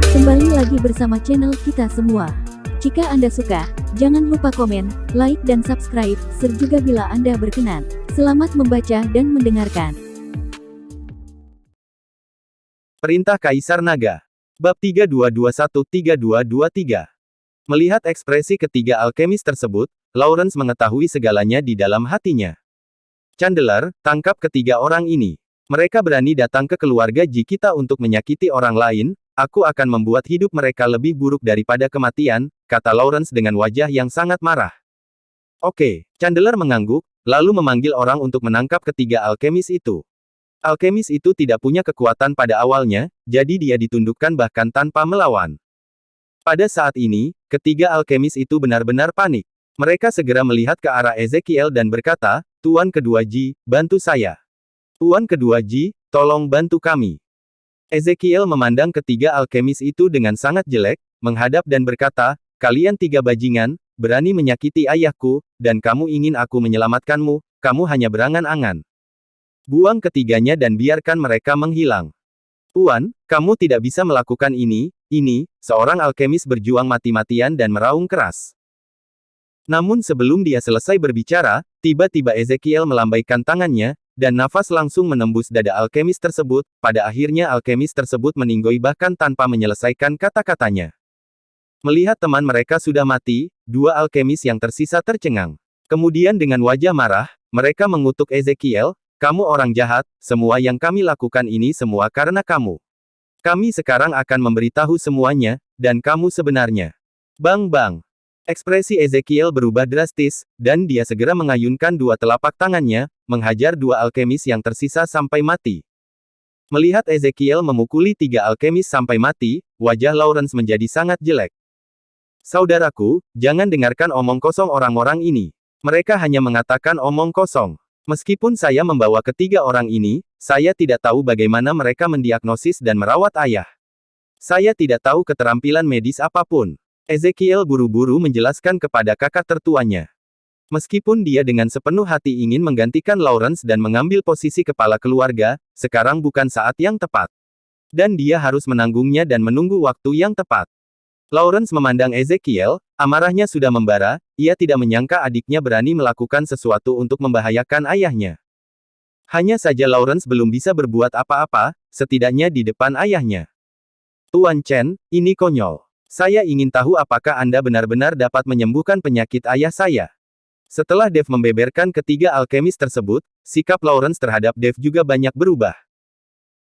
Kembali lagi bersama channel kita semua. Jika Anda suka, jangan lupa komen, like dan subscribe, serta bila Anda berkenan. Selamat membaca dan mendengarkan. Perintah Kaisar Naga. Bab 3221-3223. Melihat ekspresi ketiga alkemis tersebut, Lawrence mengetahui segalanya di dalam hatinya. Chandler, tangkap ketiga orang ini. Mereka berani datang ke keluarga Ji kita untuk menyakiti orang lain, aku akan membuat hidup mereka lebih buruk daripada kematian, kata Lawrence dengan wajah yang sangat marah. Oke, Chandler mengangguk, lalu memanggil orang untuk menangkap ketiga alkemis itu. Alkemis itu tidak punya kekuatan pada awalnya, jadi dia ditundukkan bahkan tanpa melawan. Pada saat ini, ketiga alkemis itu benar-benar panik. Mereka segera melihat ke arah Ezekiel dan berkata, Tuan Kedua Ji, bantu saya. Tuan Kedua Ji, tolong bantu kami. Ezekiel memandang ketiga alkemis itu dengan sangat jelek, menghadap dan berkata, kalian tiga bajingan, berani menyakiti ayahku, dan kamu ingin aku menyelamatkanmu, kamu hanya berangan-angan. Buang ketiganya dan biarkan mereka menghilang. Tuan, kamu tidak bisa melakukan ini, seorang alkemis berjuang mati-matian dan meraung keras. Namun sebelum dia selesai berbicara, tiba-tiba Ezekiel melambaikan tangannya, dan nafas langsung menembus dada alkemis tersebut, pada akhirnya alkemis tersebut meninggoy bahkan tanpa menyelesaikan kata-katanya. Melihat teman mereka sudah mati, dua alkemis yang tersisa tercengang. Kemudian dengan wajah marah, mereka mengutuk Ezekiel, kamu orang jahat, semua yang kami lakukan ini semua karena kamu. Kami sekarang akan memberitahu semuanya, dan kamu sebenarnya. Bang bang. Ekspresi Ezekiel berubah drastis, dan dia segera mengayunkan dua telapak tangannya, menghajar dua alkemis yang tersisa sampai mati. Melihat Ezekiel memukuli tiga alkemis sampai mati, wajah Lawrence menjadi sangat jelek. Saudaraku, jangan dengarkan omong kosong orang-orang ini. Mereka hanya mengatakan omong kosong. Meskipun saya membawa ketiga orang ini, saya tidak tahu bagaimana mereka mendiagnosis dan merawat ayah. Saya tidak tahu keterampilan medis apapun. Ezekiel buru-buru menjelaskan kepada kakak tertuanya. Meskipun dia dengan sepenuh hati ingin menggantikan Lawrence dan mengambil posisi kepala keluarga, sekarang bukan saat yang tepat. Dan dia harus menanggungnya dan menunggu waktu yang tepat. Lawrence memandang Ezekiel, amarahnya sudah membara, ia tidak menyangka adiknya berani melakukan sesuatu untuk membahayakan ayahnya. Hanya saja Lawrence belum bisa berbuat apa-apa, setidaknya di depan ayahnya. Tuan Chen, ini konyol. Saya ingin tahu apakah Anda benar-benar dapat menyembuhkan penyakit ayah saya. Setelah Dave membeberkan ketiga alkemis tersebut, sikap Lawrence terhadap Dave juga banyak berubah.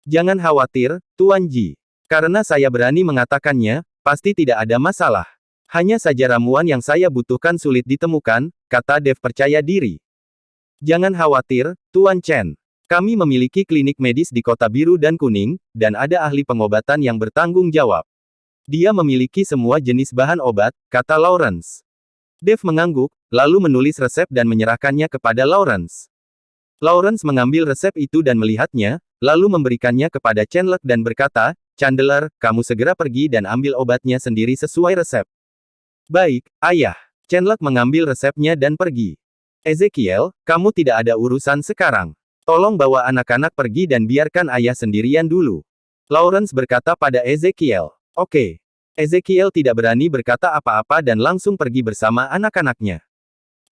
Jangan khawatir, Tuan Ji. Karena saya berani mengatakannya, pasti tidak ada masalah. Hanya saja ramuan yang saya butuhkan sulit ditemukan, kata Dave percaya diri. Jangan khawatir, Tuan Chen. Kami memiliki klinik medis di Kota Biru dan Kuning, dan ada ahli pengobatan yang bertanggung jawab. Dia memiliki semua jenis bahan obat, kata Lawrence. Dave mengangguk, lalu menulis resep dan menyerahkannya kepada Lawrence. Lawrence mengambil resep itu dan melihatnya, lalu memberikannya kepada Chandler dan berkata, Chandler, kamu segera pergi dan ambil obatnya sendiri sesuai resep. Baik, ayah. Chandler mengambil resepnya dan pergi. Ezekiel, kamu tidak ada urusan sekarang. Tolong bawa anak-anak pergi dan biarkan ayah sendirian dulu. Lawrence berkata pada Ezekiel. Oke. Ezekiel tidak berani berkata apa-apa dan langsung pergi bersama anak-anaknya.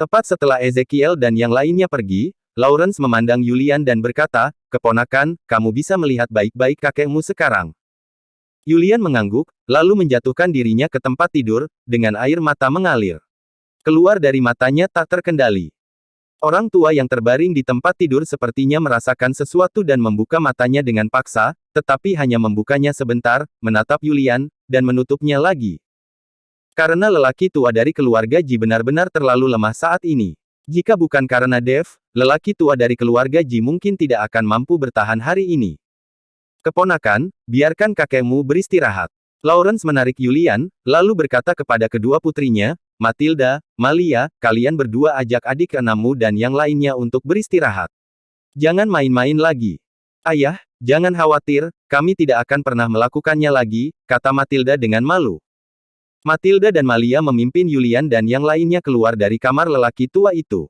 Tepat setelah Ezekiel dan yang lainnya pergi, Lawrence memandang Julian dan berkata, keponakan, kamu bisa melihat baik-baik kakekmu sekarang. Julian mengangguk, lalu menjatuhkan dirinya ke tempat tidur, dengan air mata mengalir. Keluar dari matanya tak terkendali. Orang tua yang terbaring di tempat tidur sepertinya merasakan sesuatu dan membuka matanya dengan paksa, tetapi hanya membukanya sebentar, menatap Julian, dan menutupnya lagi. Karena lelaki tua dari keluarga Ji benar-benar terlalu lemah saat ini. Jika bukan karena Dave, lelaki tua dari keluarga Ji mungkin tidak akan mampu bertahan hari ini. Keponakan, biarkan kakekmu beristirahat. Lawrence menarik Julian, lalu berkata kepada kedua putrinya, Matilda, Malia, kalian berdua ajak adik keenammu dan yang lainnya untuk beristirahat. Jangan main-main lagi. Ayah, jangan khawatir, kami tidak akan pernah melakukannya lagi, kata Matilda dengan malu. Matilda dan Malia memimpin Julian dan yang lainnya keluar dari kamar lelaki tua itu.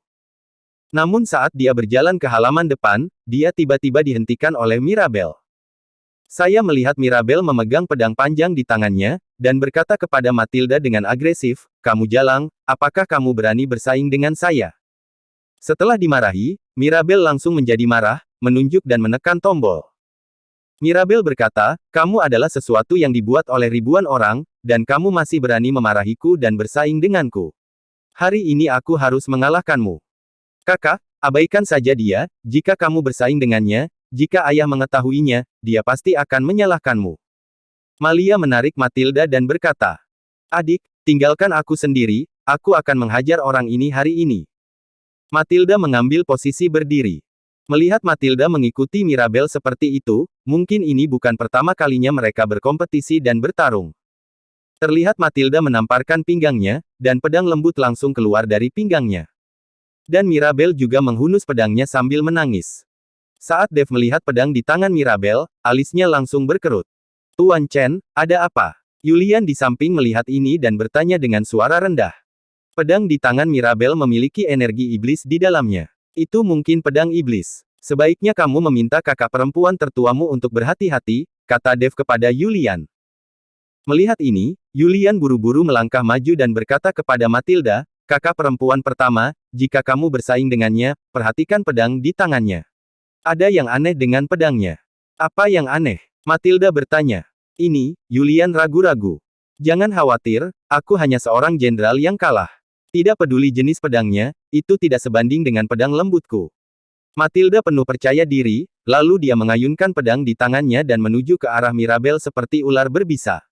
Namun saat dia berjalan ke halaman depan, dia tiba-tiba dihentikan oleh Mirabel. Saya melihat Mirabel memegang pedang panjang di tangannya, dan berkata kepada Matilda dengan agresif, "Kamu jalang, apakah kamu berani bersaing dengan saya?" Setelah dimarahi, Mirabel langsung menjadi marah, menunjuk dan menekan tombol. Mirabel berkata, "Kamu adalah sesuatu yang dibuat oleh ribuan orang, dan kamu masih berani memarahiku dan bersaing denganku. Hari ini aku harus mengalahkanmu. Kakak, abaikan saja dia, jika kamu bersaing dengannya, jika ayah mengetahuinya, dia pasti akan menyalahkanmu." Malia menarik Matilda dan berkata, "Adik, tinggalkan aku sendiri, aku akan menghajar orang ini hari ini." Matilda mengambil posisi berdiri. Melihat Matilda mengikuti Mirabel seperti itu, mungkin ini bukan pertama kalinya mereka berkompetisi dan bertarung. Terlihat Matilda menamparkan pinggangnya, dan pedang lembut langsung keluar dari pinggangnya. Dan Mirabel juga menghunus pedangnya sambil menangis. Saat Dave melihat pedang di tangan Mirabel, alisnya langsung berkerut. "Tuan Chen, ada apa?" Yulian di samping melihat ini dan bertanya dengan suara rendah. Pedang di tangan Mirabel memiliki energi iblis di dalamnya. "Itu mungkin pedang iblis. Sebaiknya kamu meminta kakak perempuan tertuamu untuk berhati-hati," kata Dave kepada Yulian. Melihat ini, Yulian buru-buru melangkah maju dan berkata kepada Matilda, "Kakak perempuan pertama, jika kamu bersaing dengannya, perhatikan pedang di tangannya. Ada yang aneh dengan pedangnya." "Apa yang aneh?" Matilda bertanya. "Ini," Yulian ragu-ragu. "Jangan khawatir, aku hanya seorang jenderal yang kalah. Tidak peduli jenis pedangnya, itu tidak sebanding dengan pedang lembutku." Matilda penuh percaya diri, lalu dia mengayunkan pedang di tangannya dan menuju ke arah Mirabel seperti ular berbisa.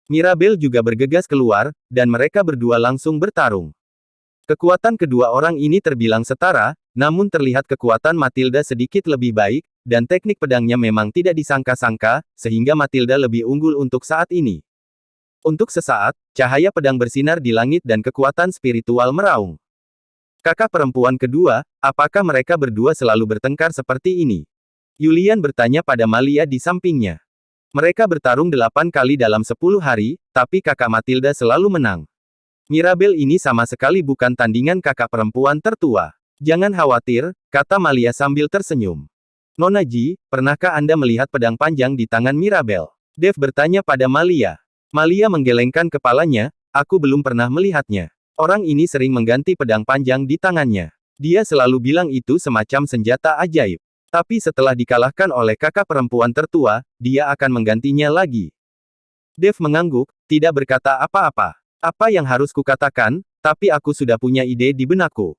Mirabel juga bergegas keluar, dan mereka berdua langsung bertarung. Kekuatan kedua orang ini terbilang setara, namun terlihat kekuatan Matilda sedikit lebih baik, dan teknik pedangnya memang tidak disangka-sangka, sehingga Matilda lebih unggul untuk saat ini. Untuk sesaat, cahaya pedang bersinar di langit dan kekuatan spiritual meraung. Kakak perempuan kedua, apakah mereka berdua selalu bertengkar seperti ini? Yulian bertanya pada Malia di sampingnya. Mereka bertarung 8 kali dalam 10 hari, tapi kakak Matilda selalu menang. Mirabel ini sama sekali bukan tandingan kakak perempuan tertua. "Jangan khawatir," kata Malia sambil tersenyum. "Nona Ji, pernahkah Anda melihat pedang panjang di tangan Mirabel?" Dave bertanya pada Malia. Malia menggelengkan kepalanya, "Aku belum pernah melihatnya. Orang ini sering mengganti pedang panjang di tangannya. Dia selalu bilang itu semacam senjata ajaib. Tapi setelah dikalahkan oleh kakak perempuan tertua, dia akan menggantinya lagi." Dave mengangguk, tidak berkata apa-apa. "Apa yang harus kukatakan, tapi aku sudah punya ide di benakku."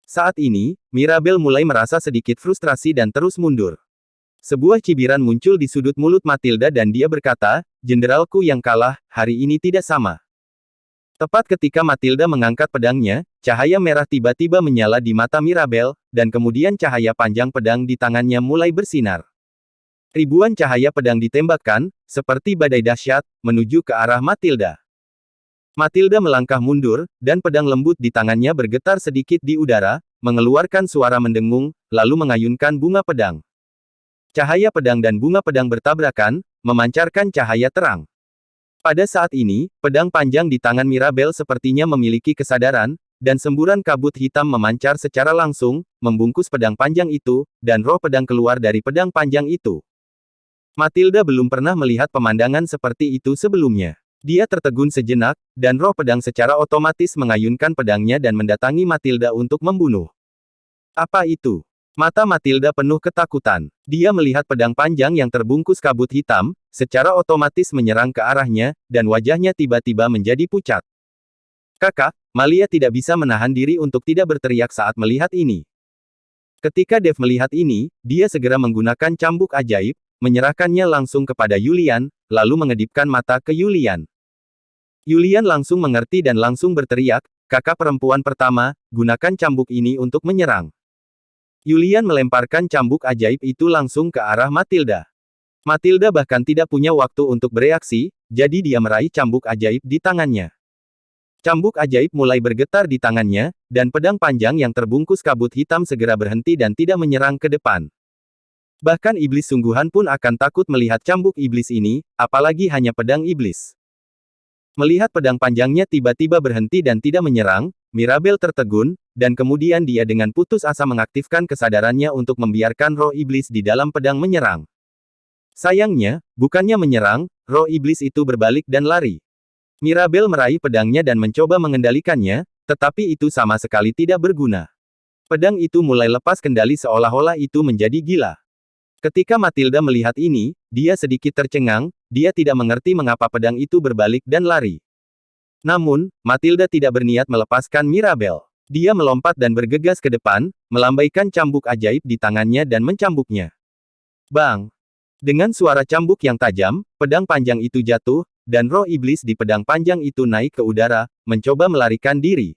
Saat ini, Mirabel mulai merasa sedikit frustrasi dan terus mundur. Sebuah cibiran muncul di sudut mulut Matilda dan dia berkata, "Jenderalku yang kalah, hari ini tidak sama." Tepat ketika Matilda mengangkat pedangnya, cahaya merah tiba-tiba menyala di mata Mirabel, dan kemudian cahaya panjang pedang di tangannya mulai bersinar. Ribuan cahaya pedang ditembakkan, seperti badai dahsyat, menuju ke arah Matilda. Matilda melangkah mundur, dan pedang lembut di tangannya bergetar sedikit di udara, mengeluarkan suara mendengung, lalu mengayunkan bunga pedang. Cahaya pedang dan bunga pedang bertabrakan, memancarkan cahaya terang. Pada saat ini, pedang panjang di tangan Mirabel sepertinya memiliki kesadaran, dan semburan kabut hitam memancar secara langsung, membungkus pedang panjang itu, dan roh pedang keluar dari pedang panjang itu. Matilda belum pernah melihat pemandangan seperti itu sebelumnya. Dia tertegun sejenak, dan roh pedang secara otomatis mengayunkan pedangnya dan mendatangi Matilda untuk membunuh. Apa itu? Mata Matilda penuh ketakutan. Dia melihat pedang panjang yang terbungkus kabut hitam, secara otomatis menyerang ke arahnya, dan wajahnya tiba-tiba menjadi pucat. "Kakak," Malia tidak bisa menahan diri untuk tidak berteriak saat melihat ini. Ketika Dave melihat ini, dia segera menggunakan cambuk ajaib, menyerahkannya langsung kepada Yulian, lalu mengedipkan mata ke Yulian. Yulian langsung mengerti dan langsung berteriak, "Kakak perempuan pertama, gunakan cambuk ini untuk menyerang." Yulian melemparkan cambuk ajaib itu langsung ke arah Matilda. Matilda bahkan tidak punya waktu untuk bereaksi, jadi dia meraih cambuk ajaib di tangannya. Cambuk ajaib mulai bergetar di tangannya, dan pedang panjang yang terbungkus kabut hitam segera berhenti dan tidak menyerang ke depan. Bahkan iblis sungguhan pun akan takut melihat cambuk iblis ini, apalagi hanya pedang iblis. Melihat pedang panjangnya tiba-tiba berhenti dan tidak menyerang, Mirabel tertegun, dan kemudian dia dengan putus asa mengaktifkan kesadarannya untuk membiarkan roh iblis di dalam pedang menyerang. Sayangnya, bukannya menyerang, roh iblis itu berbalik dan lari. Mirabel meraih pedangnya dan mencoba mengendalikannya, tetapi itu sama sekali tidak berguna. Pedang itu mulai lepas kendali seolah-olah itu menjadi gila. Ketika Matilda melihat ini, dia sedikit tercengang, dia tidak mengerti mengapa pedang itu berbalik dan lari. Namun, Matilda tidak berniat melepaskan Mirabel. Dia melompat dan bergegas ke depan, melambaikan cambuk ajaib di tangannya dan mencambuknya. Bang! Dengan suara cambuk yang tajam, pedang panjang itu jatuh, dan roh iblis di pedang panjang itu naik ke udara, mencoba melarikan diri.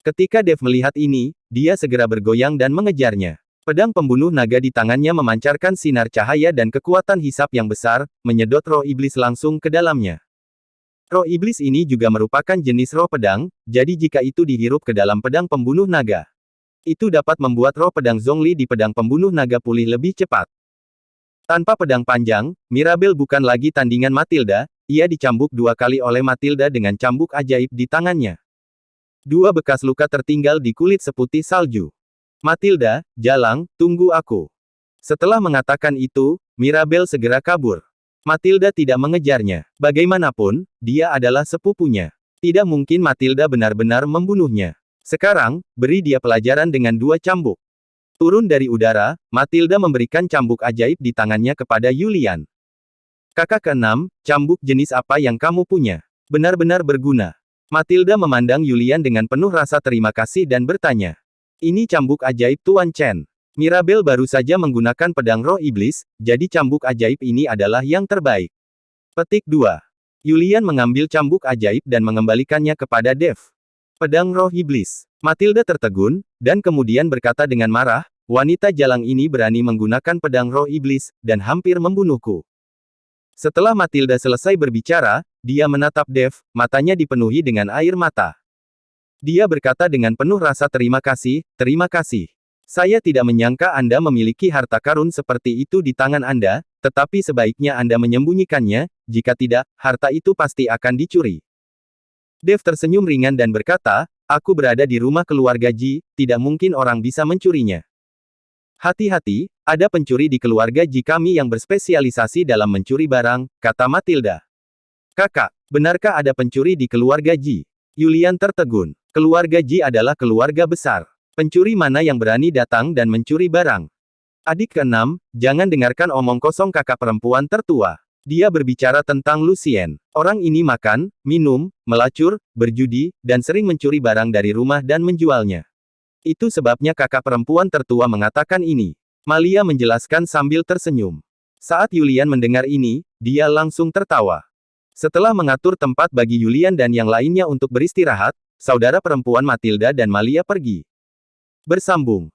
Ketika Dev melihat ini, dia segera bergoyang dan mengejarnya. Pedang pembunuh naga di tangannya memancarkan sinar cahaya dan kekuatan hisap yang besar, menyedot roh iblis langsung ke dalamnya. Roh iblis ini juga merupakan jenis roh pedang, jadi jika itu dihirup ke dalam pedang pembunuh naga, itu dapat membuat roh pedang Zhongli di pedang pembunuh naga pulih lebih cepat. Tanpa pedang panjang, Mirabel bukan lagi tandingan Matilda, ia dicambuk 2 kali oleh Matilda dengan cambuk ajaib di tangannya. 2 bekas luka tertinggal di kulit seputih salju. Matilda, Jalang, tunggu aku. Setelah mengatakan itu, Mirabel segera kabur. Matilda tidak mengejarnya. Bagaimanapun, dia adalah sepupunya. Tidak mungkin Matilda benar-benar membunuhnya. Sekarang, beri dia pelajaran dengan 2 cambuk. Turun dari udara, Matilda memberikan cambuk ajaib di tangannya kepada Yulian. Kakak ke-6, cambuk jenis apa yang kamu punya? Benar-benar berguna. Matilda memandang Yulian dengan penuh rasa terima kasih dan bertanya. Ini cambuk ajaib Tuan Chen. Mirabel baru saja menggunakan pedang roh iblis, jadi cambuk ajaib ini adalah yang terbaik. Petik 2. Yulian mengambil cambuk ajaib dan mengembalikannya kepada Dev. Pedang roh iblis. Matilda tertegun, dan kemudian berkata dengan marah, wanita jalang ini berani menggunakan pedang roh iblis, dan hampir membunuhku. Setelah Matilda selesai berbicara, dia menatap Dev, matanya dipenuhi dengan air mata. Dia berkata dengan penuh rasa terima kasih, terima kasih. Saya tidak menyangka Anda memiliki harta karun seperti itu di tangan Anda, tetapi sebaiknya Anda menyembunyikannya, jika tidak, harta itu pasti akan dicuri. Dev tersenyum ringan dan berkata, aku berada di rumah keluarga Ji, tidak mungkin orang bisa mencurinya. Hati-hati, ada pencuri di keluarga Ji kami yang berspesialisasi dalam mencuri barang, kata Matilda. Kakak, benarkah ada pencuri di keluarga Ji? Yulian tertegun. Keluarga Ji adalah keluarga besar. Pencuri mana yang berani datang dan mencuri barang? Adik ke-6, jangan dengarkan omong kosong kakak perempuan tertua. Dia berbicara tentang Lucien. Orang ini makan, minum, melacur, berjudi, dan sering mencuri barang dari rumah dan menjualnya. Itu sebabnya kakak perempuan tertua mengatakan ini. Malia menjelaskan sambil tersenyum. Saat Yulian mendengar ini, dia langsung tertawa. Setelah mengatur tempat bagi Yulian dan yang lainnya untuk beristirahat, saudara perempuan Matilda dan Malia pergi. Bersambung.